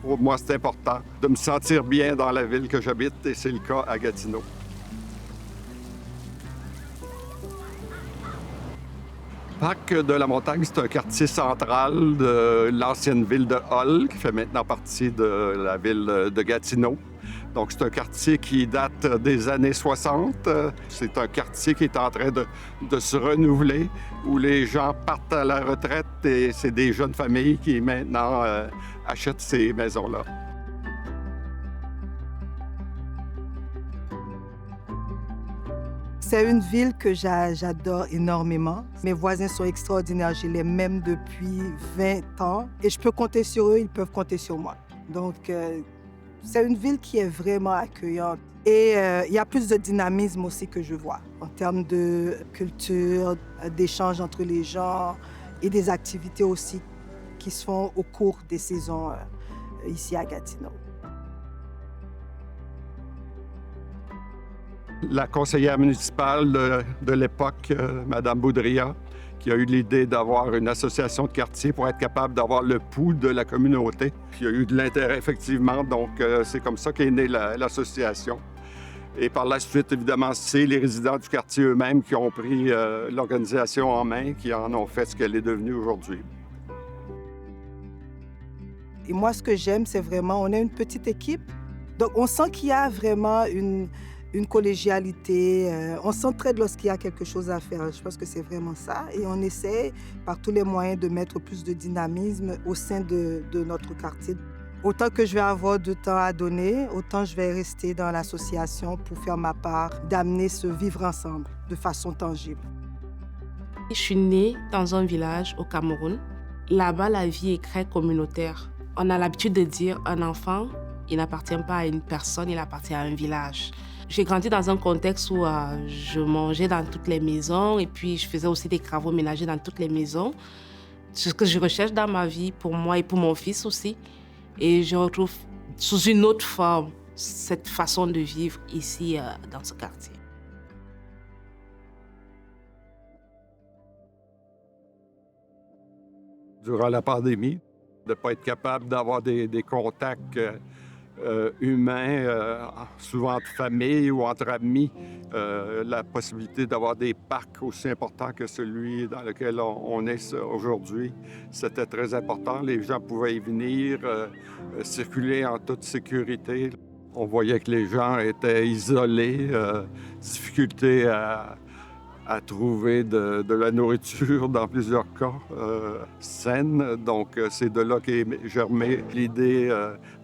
Pour moi, c'est important de me sentir bien dans la ville que j'habite et c'est le cas à Gatineau. Parc de la Montagne, c'est un quartier central de l'ancienne ville de Hull, qui fait maintenant partie de la ville de Gatineau. Donc, c'est un quartier qui date des années 60. C'est un quartier qui est en train de se renouveler, où les gens partent à la retraite et c'est des jeunes familles qui maintenant achètent ces maisons-là. C'est une ville que j'adore énormément. Mes voisins sont extraordinaires, je les mène depuis 20 ans et je peux compter sur eux, ils peuvent compter sur moi. Donc, c'est une ville qui est vraiment accueillante. Et il y a plus de dynamisme aussi que je vois en termes de culture, d'échange entre les gens et des activités aussi qui se font au cours des saisons ici à Gatineau. La conseillère municipale de l'époque, Mme Boudria, qui a eu l'idée d'avoir une association de quartier pour être capable d'avoir le pouls de la communauté. Puis il y a eu de l'intérêt, effectivement, donc c'est comme ça qu'est née l'association. Et par la suite, évidemment, c'est les résidents du quartier eux-mêmes qui ont pris l'organisation en main, qui en ont fait ce qu'elle est devenue aujourd'hui. Et moi, ce que j'aime, c'est vraiment, on est une petite équipe. Donc, on sent qu'il y a vraiment une collégialité. On s'entraide lorsqu'il y a quelque chose à faire. Je pense que c'est vraiment ça. Et on essaie, par tous les moyens, de mettre plus de dynamisme au sein de notre quartier. Autant que je vais avoir de temps à donner, autant je vais rester dans l'association pour faire ma part, d'amener ce vivre ensemble de façon tangible. Je suis née dans un village au Cameroun. Là-bas, la vie est très communautaire. On a l'habitude de dire un enfant, il n'appartient pas à une personne, il appartient à un village. J'ai grandi dans un contexte où je mangeais dans toutes les maisons et puis je faisais aussi des travaux ménagers dans toutes les maisons. C'est ce que je recherche dans ma vie pour moi et pour mon fils aussi. Et je retrouve sous une autre forme cette façon de vivre ici dans ce quartier. Durant la pandémie, de ne pas être capable d'avoir des contacts humains, souvent entre familles ou entre amis, la possibilité d'avoir des parcs aussi importants que celui dans lequel on est aujourd'hui, c'était très important. Les gens pouvaient y venir, circuler en toute sécurité. On voyait que les gens étaient isolés, difficulté à trouver de la nourriture dans plusieurs cas saine. Donc, c'est de là qu'est germée l'idée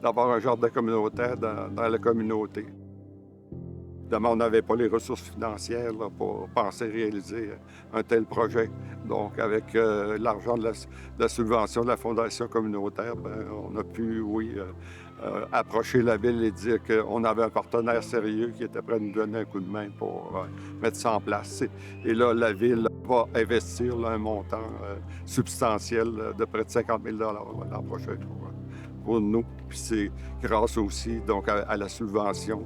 d'avoir un jardin communautaire dans la communauté. Évidemment, on n'avait pas les ressources financières là, pour penser réaliser un tel projet. Donc, avec l'argent de la subvention de la Fondation communautaire, on a pu, oui, approcher la ville et dire qu'on avait un partenaire sérieux qui était prêt à nous donner un coup de main pour mettre ça en place. Et là, la ville va investir là, un montant substantiel de près de 50 000 l'an prochain pour nous. Puis c'est grâce aussi donc, à la subvention,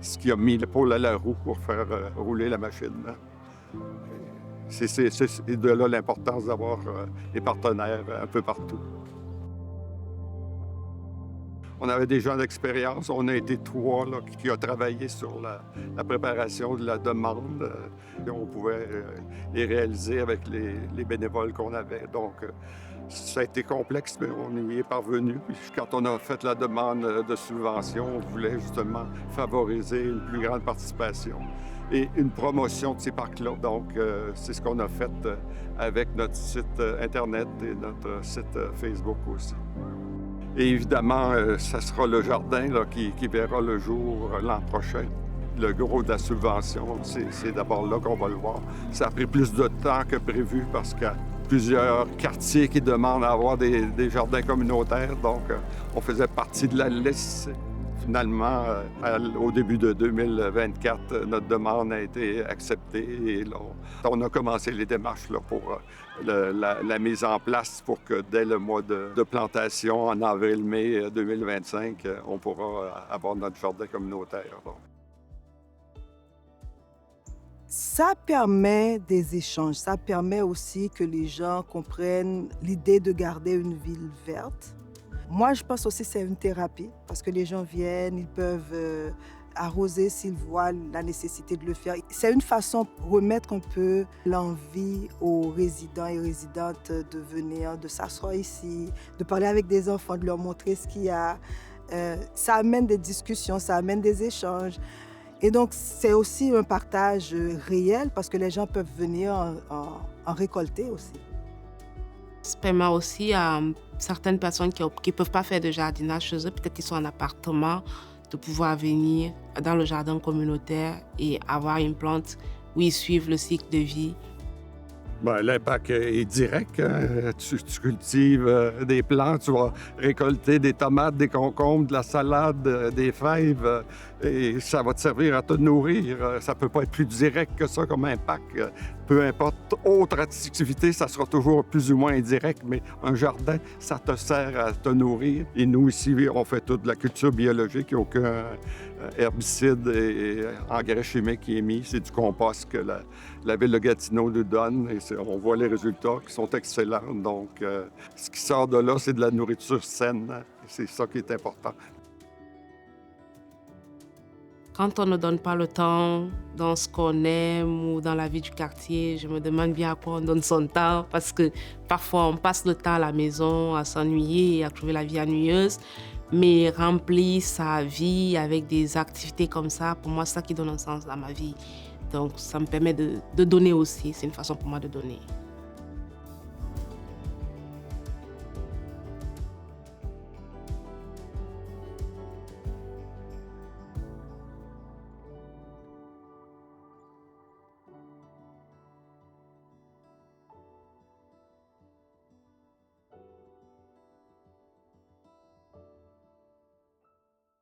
ce qui a mis l'épaule à la roue pour faire rouler la machine. C'est de là l'importance d'avoir des partenaires un peu partout. On avait des gens d'expérience. On a été 3 là, qui ont travaillé sur la préparation de la demande. On pouvait les réaliser avec les bénévoles qu'on avait. Donc, ça a été complexe, mais on y est parvenu. Puis quand on a fait la demande de subvention, on voulait justement favoriser une plus grande participation et une promotion de ces parcs-là. Donc, c'est ce qu'on a fait avec notre site Internet et notre site Facebook aussi. Et évidemment, ça sera le jardin là, qui verra le jour l'an prochain. Le gros de la subvention, c'est d'abord là qu'on va le voir. Ça a pris plus de temps que prévu parce qu'il y a plusieurs quartiers qui demandent à avoir des jardins communautaires. Donc, on faisait partie de la liste. Finalement, au début de 2024, notre demande a été acceptée et là, on a commencé les démarches là, pour la mise en place pour que dès le mois de plantation, en avril-mai 2025, on pourra avoir notre jardin communautaire. Donc. Ça permet des échanges, ça permet aussi que les gens comprennent l'idée de garder une ville verte. Moi, je pense aussi que c'est une thérapie parce que les gens viennent, ils peuvent arroser s'ils voient la nécessité de le faire. C'est une façon de remettre un peu l'envie aux résidents et résidentes de venir, de s'asseoir ici, de parler avec des enfants, de leur montrer ce qu'il y a. Ça amène des discussions, ça amène des échanges. Et donc, c'est aussi un partage réel parce que les gens peuvent venir en récolter aussi. Ça permet aussi à certaines personnes qui ne peuvent pas faire de jardinage chez eux, peut-être qu'ils sont en appartement, de pouvoir venir dans le jardin communautaire et avoir une plante où ils suivent le cycle de vie. Ben, l'impact est direct, hein. Tu cultives des plantes, tu vas récolter des tomates, des concombres, de la salade, des fèves, et ça va te servir à te nourrir. Ça ne peut pas être plus direct que ça comme impact. Peu importe autre activité, ça sera toujours plus ou moins indirect, mais un jardin, ça te sert à te nourrir. Et nous, ici, on fait toute la culture biologique, il n'y a aucun herbicide et engrais chimique qui est mis. C'est du compost que la ville de Gatineau nous donne et on voit les résultats qui sont excellents. Donc, ce qui sort de là, c'est de la nourriture saine. C'est ça qui est important. Quand on ne donne pas le temps dans ce qu'on aime ou dans la vie du quartier, je me demande bien à quoi on donne son temps parce que parfois on passe le temps à la maison à s'ennuyer et à trouver la vie ennuyeuse. Mais remplir sa vie avec des activités comme ça, pour moi, c'est ça qui donne un sens dans ma vie. Donc, ça me permet de donner aussi. C'est une façon pour moi de donner.